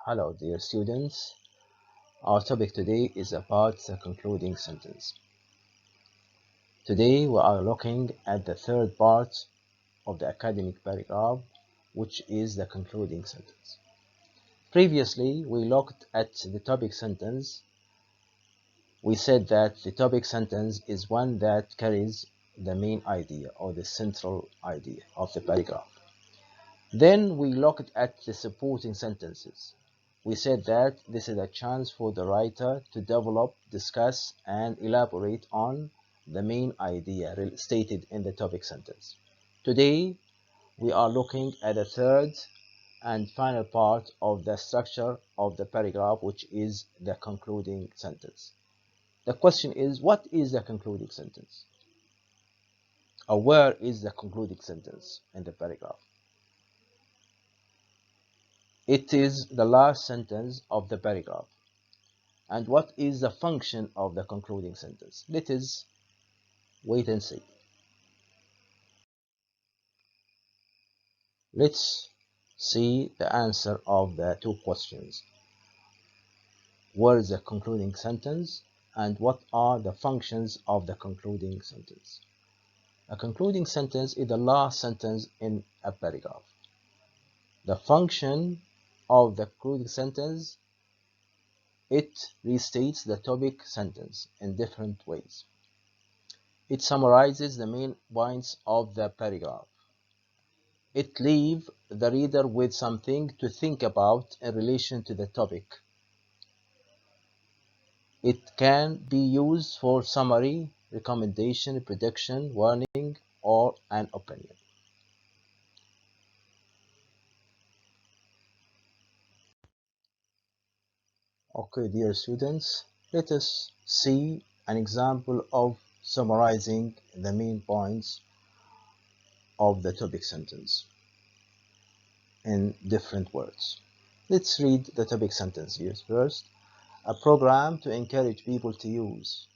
Hello, dear students. Our topic today is about the concluding sentence. Today we are looking at the third part of the academic paragraph, which is the concluding sentence. Previously, we looked at the topic sentence. We said that the topic sentence is one that carries the main idea or the central idea of the paragraph. Then we looked at the supporting sentences. We said that this is a chance for the writer to develop, discuss, and elaborate on the main idea stated in the topic sentence. Today, we are looking at the third and final part of the structure of the paragraph, which is the concluding sentence. The question is, what is the concluding sentence? Or where is the concluding sentence in the paragraph? It is the last sentence of the paragraph. And what is the function of the concluding sentence? Let us wait and see. Let's see the answer of the two questions. Where is the concluding sentence and what are the functions of the concluding sentence? A concluding sentence is the last sentence in a paragraph. The function of the concluding sentence, it restates the topic sentence in different ways. It summarizes the main points of the paragraph. It leaves the reader with something to think about in relation to the topic. It can be used for summary, recommendation, prediction, warning, or an opinion. Okay, dear students, let us see an example of summarizing the main points of the topic sentence in different words. Let's read the topic sentence here first. A program to encourage people to use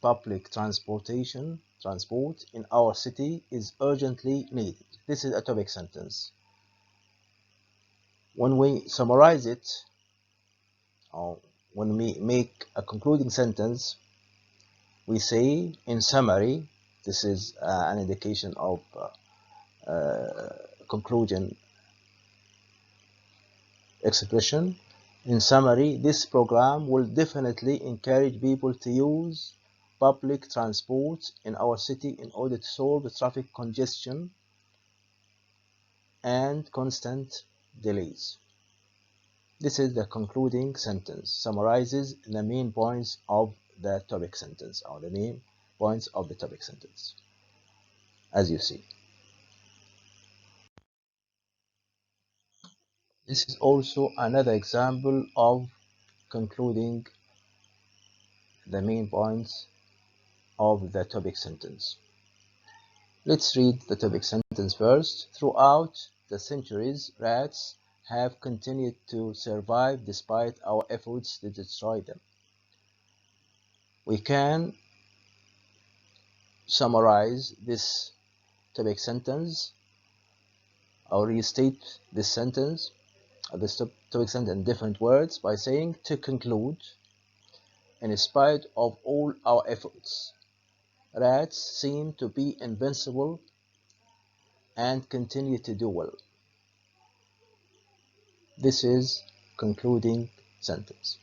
public transport in our city is urgently needed. This is a topic sentence. When we summarize it, or when we make a concluding sentence, we say in summary. This is an indication of conclusion expression. In summary, this program will definitely encourage people to use public transport in our city in order to solve traffic congestion and constant delays. This is the concluding sentence, summarizes the main points of the topic sentence, or the main points of the topic sentence, as you see. This is also another example of concluding the main points of the topic sentence. Let's read the topic sentence first. Throughout the centuries, rats have continued to survive despite our efforts to destroy them. We can summarize this topic sentence or restate this sentence or this topic sentence in different words by saying, to conclude, in spite of all our efforts, rats seem to be invincible and continue to do well. This is concluding sentence.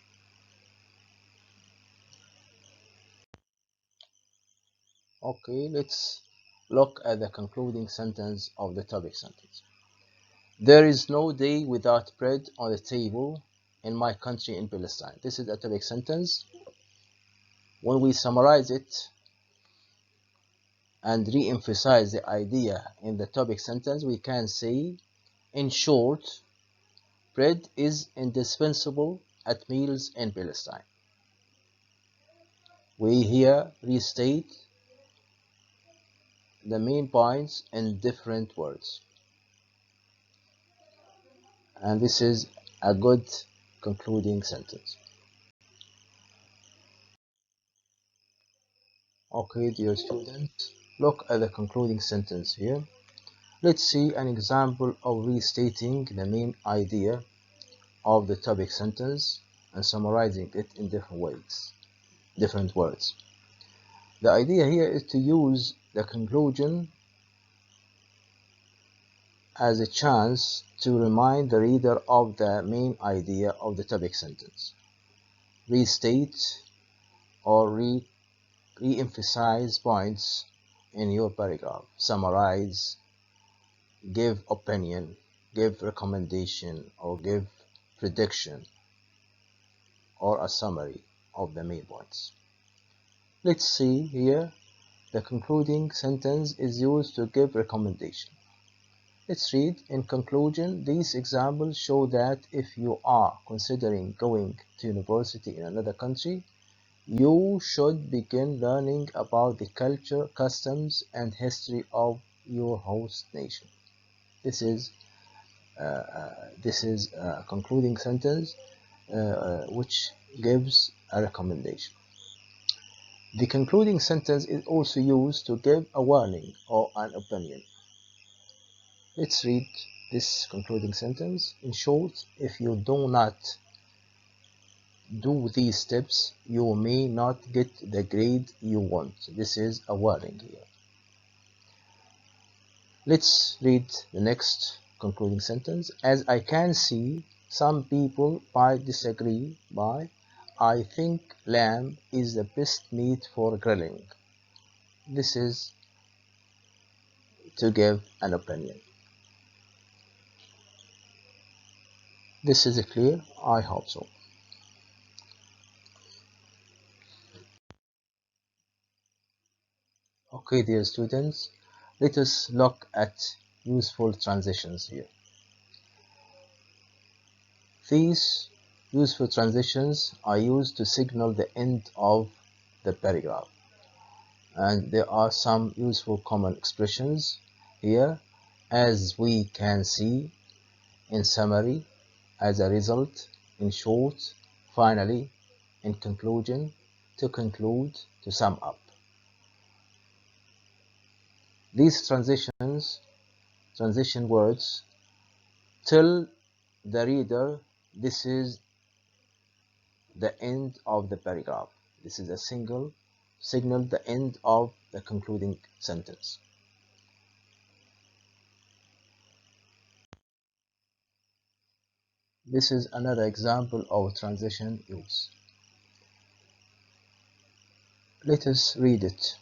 Okay, let's look at the concluding sentence of the topic sentence. There is no day without bread on the table in my country in Palestine. This is a topic sentence. When we summarize it and re-emphasize the idea in the topic sentence, we can say, in short, bread is indispensable at meals in Palestine. We here restate the main points in different words. And this is a good concluding sentence. Okay, dear students, look at the concluding sentence here. Let's see an example of restating the main idea of the topic sentence and summarizing it in different words. The idea here is to use the conclusion as a chance to remind the reader of the main idea of the topic sentence, restate or re-emphasize points in your paragraph, summarize, give opinion, give recommendation, or give prediction, or a summary of the main points. Let's see here, the concluding sentence is used to give recommendation. Let's read. In conclusion, these examples show that if you are considering going to university in another country, you should begin learning about the culture, customs, and history of your host nation. This is a concluding sentence which gives a recommendation. The concluding sentence is also used to give a warning or an opinion. Let's read this concluding sentence. In short, if you do not do these steps, you may not get the grade you want. This is a warning here. Let's read the next concluding sentence. As I can see, some people might disagree, but I think lamb is the best meat for grilling. This is to give an opinion. This is clear? I hope so. Okay, dear students, let us look at useful transitions here. These useful transitions are used to signal the end of the paragraph. And there are some useful common expressions here, as we can see, in summary, as a result, in short, finally, in conclusion, to conclude, to sum up. These transition words, tell the reader this is the end of the paragraph. This is a signal the end of the concluding sentence. This is another example of transition use. Let us read it.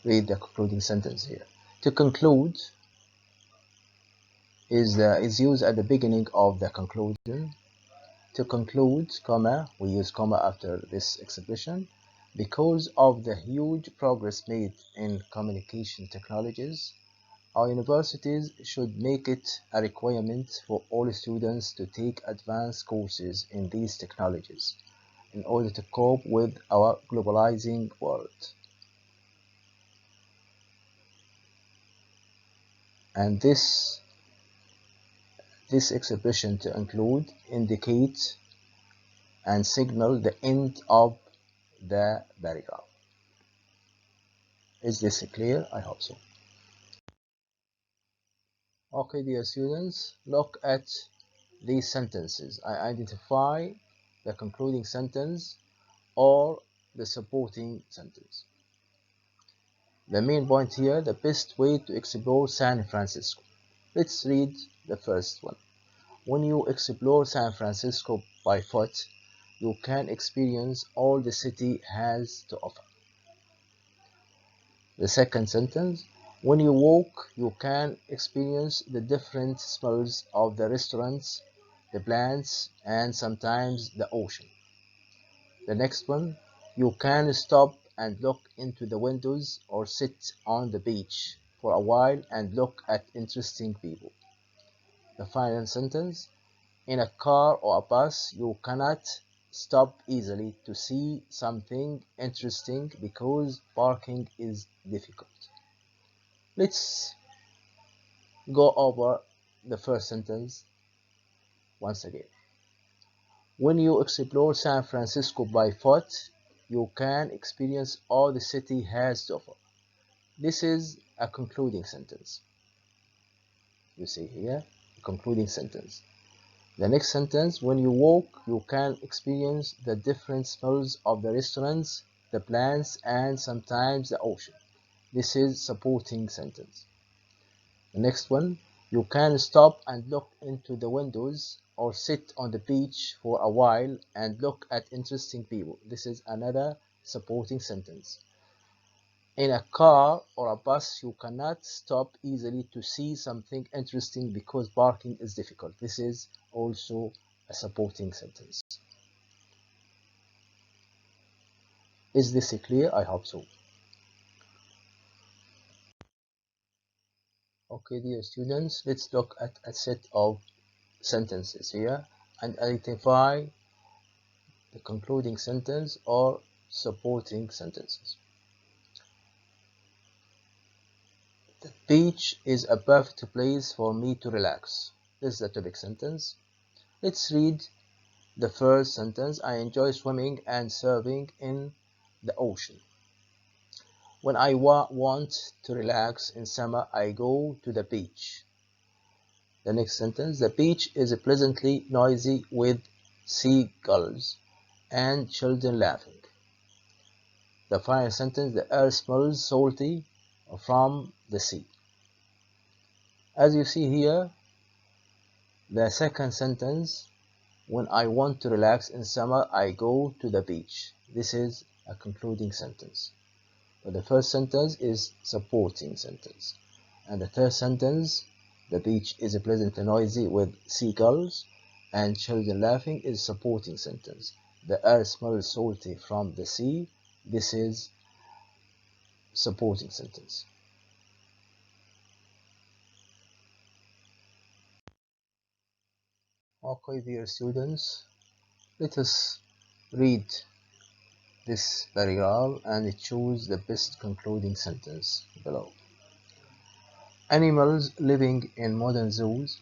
Read the concluding sentence here. To conclude is used at the beginning of the conclusion. To conclude, comma, we use comma after this expression. Because of the huge progress made in communication technologies, our universities should make it a requirement for all students to take advanced courses in these technologies in order to cope with our globalizing world. And this expression to include indicate and signal the end of the paragraph. Is this clear? I hope so. Okay, dear students, look at these sentences. I identify the concluding sentence or the supporting sentence. The main point here, the best way to explore San Francisco. Let's read the first one. When you explore San Francisco by foot, you can experience all the city has to offer. The second sentence, when you walk, you can experience the different smells of the restaurants, the plants, and sometimes the ocean. The next one, you can stop and look into the windows or sit on the beach for a while and look at interesting people. The final sentence, in a car or a bus, you cannot stop easily to see something interesting because parking is difficult. Let's go over the first sentence once again. When you explore San Francisco by foot, you can experience all the city has to offer. This is a concluding sentence. You see here, a concluding sentence. The next sentence, when you walk, you can experience the different smells of the restaurants, the plants, and sometimes the ocean. This is supporting sentence. The next one, you can stop and look into the windows or sit on the beach for a while and look at interesting people. This is another supporting sentence. In a car or a bus, you cannot stop easily to see something interesting because parking is difficult. This is also a supporting sentence. Is this clear? I hope so. Okay, dear students, let's look at a set of sentences here and identify the concluding sentence or supporting sentences. The beach is a perfect place for me to relax. This is the topic sentence. Let's read the first sentence. I enjoy swimming and surfing in the ocean. When I want to relax in summer, I go to the beach. The next sentence. The beach is pleasantly noisy with seagulls and children laughing. The final sentence. The air smells salty from the sea. As you see here, the second sentence, when I want to relax in summer, I go to the beach. This is a concluding sentence. But the first sentence is supporting sentence. And the third sentence, the beach is pleasantly noisy with seagulls and children laughing, is supporting sentence. The air smells salty from the sea. This is supporting sentence. Okay, dear students, let us read this paragraph and choose the best concluding sentence below. Animals living in modern zoos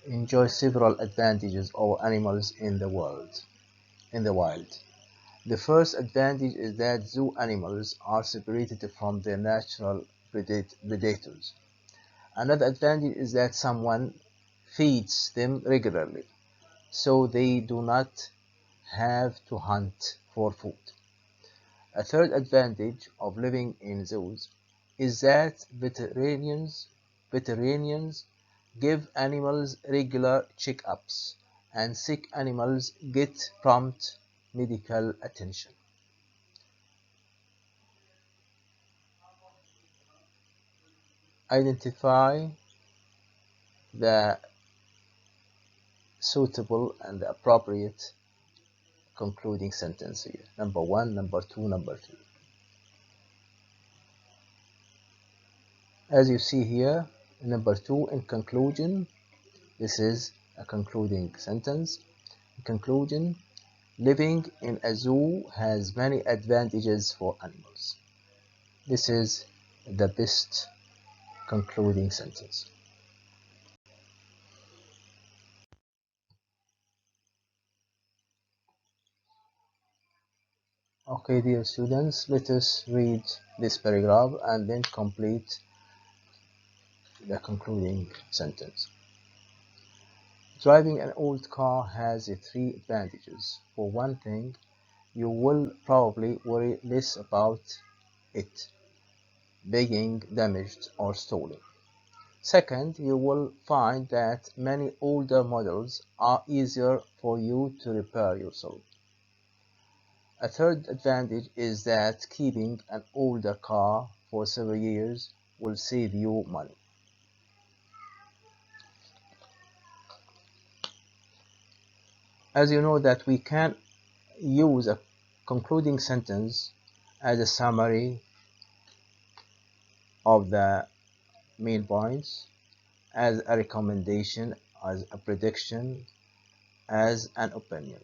enjoy several advantages over animals in the wild. The first advantage is that zoo animals are separated from their natural predators. Another advantage is that someone feeds them regularly, so they do not have to hunt for food. A third advantage of living in zoos is that veterinarians give animals regular checkups and sick animals get prompt medical attention. Identify the suitable and the appropriate concluding sentence here. Number 1, number 2, number 3. As you see here, number 2, in conclusion, this is a concluding sentence. In conclusion, living in a zoo has many advantages for animals. This is the best concluding sentence. Okay, dear students, let us read this paragraph and then complete the concluding sentence. Driving an old car has 3 advantages. For one thing, you will probably worry less about it being damaged or stolen. Second, you will find that many older models are easier for you to repair yourself. A third advantage is that keeping an older car for several years will save you money. As you know that we can use a concluding sentence as a summary of the main points, as a recommendation, as a prediction, as an opinion.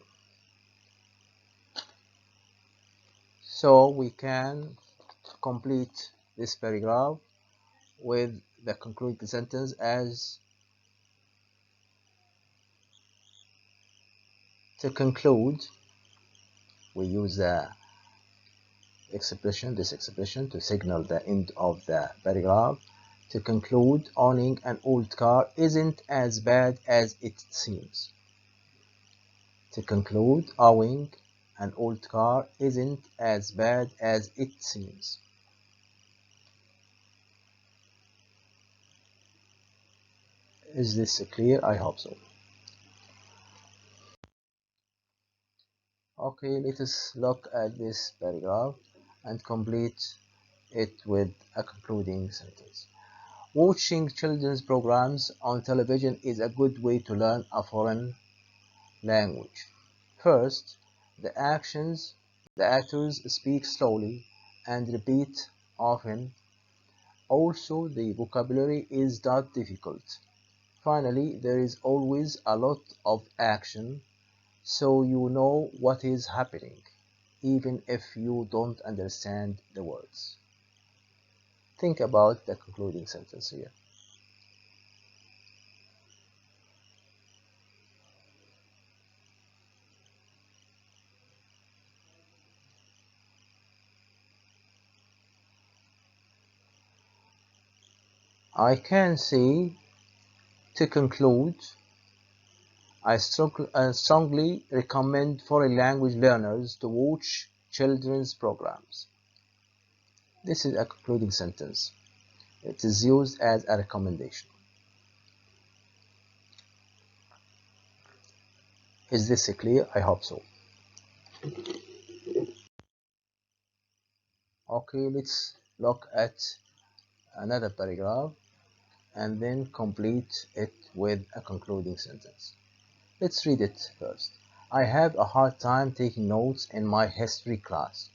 So we can complete this paragraph with the concluding sentence as to conclude. We use this expression to signal the end of the paragraph. To conclude, owning an old car isn't as bad as it seems. To conclude, owning an old car isn't as bad as it seems. Is this clear? I hope so. Okay, let us look at this paragraph and complete it with a concluding sentence. Watching children's programs on television is a good way to learn a foreign language. First, the actors speak slowly and repeat often. Also, the vocabulary is not difficult. Finally, there is always a lot of action, so you know what is happening, even if you don't understand the words. Think about the concluding sentence here. I can say, to conclude, I strongly recommend foreign language learners to watch children's programs. This is a concluding sentence. It is used as a recommendation. Is this clear? I hope so. Okay, let's look at another paragraph and then complete it with a concluding sentence. Let's read it first. I have a hard time taking notes in my history class.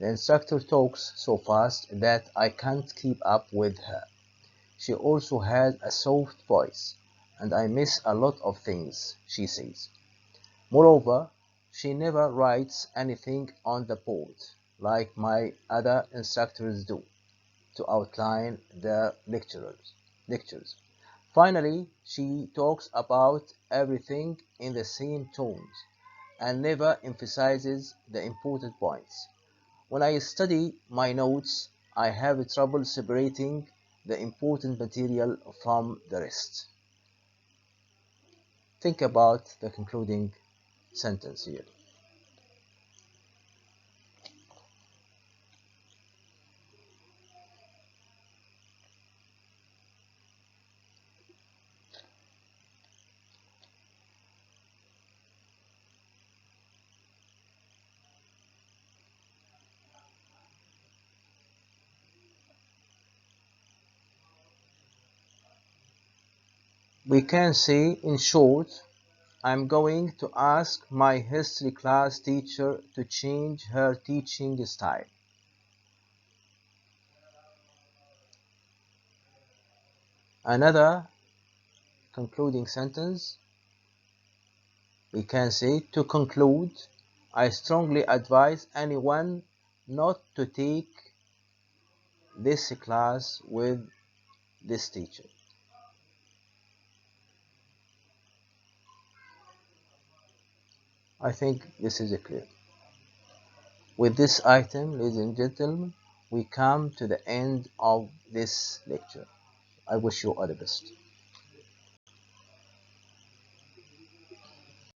The instructor talks so fast that I can't keep up with her. She also has a soft voice, and I miss a lot of things she says. Moreover, she never writes anything on the board like my other instructors do to outline their lectures. Finally, she talks about everything in the same tones and never emphasizes the important points. When I study my notes, I have trouble separating the important material from the rest. Think about the concluding sentence here. We can say, in short, I'm going to ask my history class teacher to change her teaching style. Another concluding sentence, we can say, to conclude, I strongly advise anyone not to take this class with this teacher. I think this is clear. With this item, ladies and gentlemen, we come to the end of this lecture. I wish you all the best.